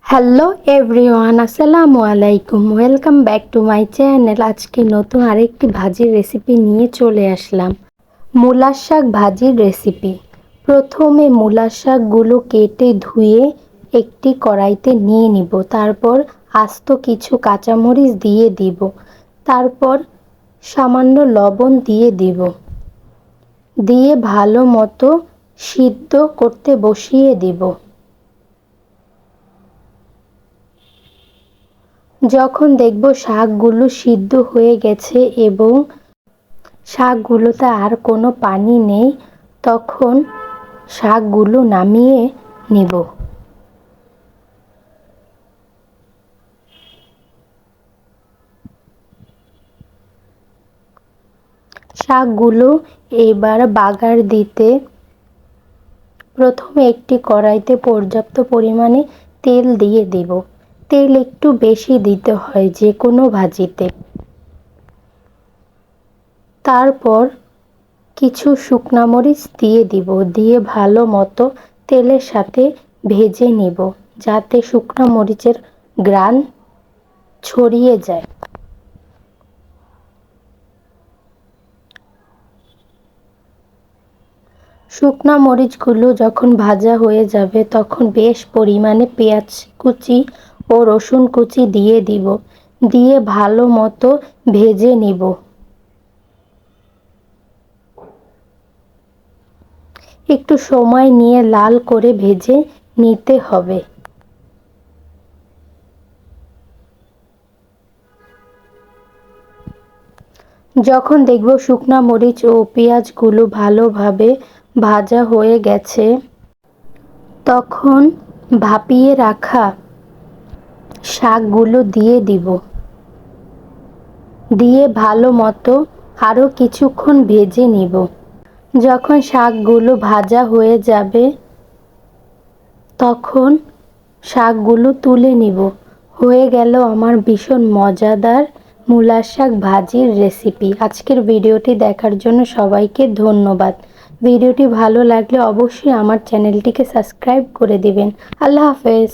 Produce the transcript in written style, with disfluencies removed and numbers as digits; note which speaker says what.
Speaker 1: Hello everyone, আসসালামু আলাইকুম। Welcome back to my channel. আজকে নতুন আরেকটি ভাজির রেসিপি নিয়ে চলে আসলাম। মূলার শাক ভাজির রেসিপি। প্রথমে মূলার শাকগুলো কেটে ধুয়ে একটি কড়াইতে নিয়ে নিব। তারপর আস্ত কিছু কাঁচামরিচ দিয়ে দিব। তারপর সামান্য লবণ দিয়ে দিব। দিয়ে ভালো মতো সিদ্ধ করতে বসিয়ে দিব। যখন দেখব শাকগুলো সিদ্ধ হয়ে গেছে এবং শাকগুলোতে আর কোনো পানি নেই, তখন শাকগুলো নামিয়ে নেব। শাকগুলো এবার বাগার দিতে প্রথমে একটি কড়াইতে পর্যাপ্ত পরিমাণে তেল দিয়ে দেব। তেল একটু বেশি দিতে হয় যে কোনো ভাজিতে। তারপর কিছু শুকনা মরিচ দিয়ে দিব। দিয়ে ভালো মতো তেলের সাথে ভেজে নিব, যাতে শুকনা মরিচের ঘ্রাণ ছড়িয়ে যায়। শুকনা মরিচগুলো যখন ভাজা হয়ে যাবে, তখন বেশ পরিমাণে পেঁয়াজ কুচি ও রসুন কুচি দিয়ে দিব। দিয়ে ভালো মতো ভেজে নিব। একটু সময় নিয়ে লাল করে ভেজে নিতে হবে। যখন দেখব শুকনা মরিচ ও পেঁয়াজগুলো ভালোভাবে ভাজা হয়ে গেছে, তখন ভাপিয়ে রাখা শাকগুলো দিয়ে দিব। দিয়ে ভালো মতো আরও কিছুক্ষণ ভেজে নিব। যখন শাকগুলো ভাজা হয়ে যাবে, তখন শাকগুলো তুলে নিব। হয়ে গেল আমার ভীষণ মজাদার মূলার শাক ভাজির রেসিপি। আজকের ভিডিওটি দেখার জন্য সবাইকে ধন্যবাদ। ভিডিওটি ভালো লাগলে অবশ্যই আমার চ্যানেলটিকে সাবস্ক্রাইব করে দিবেন। আল্লাহ হাফেজ।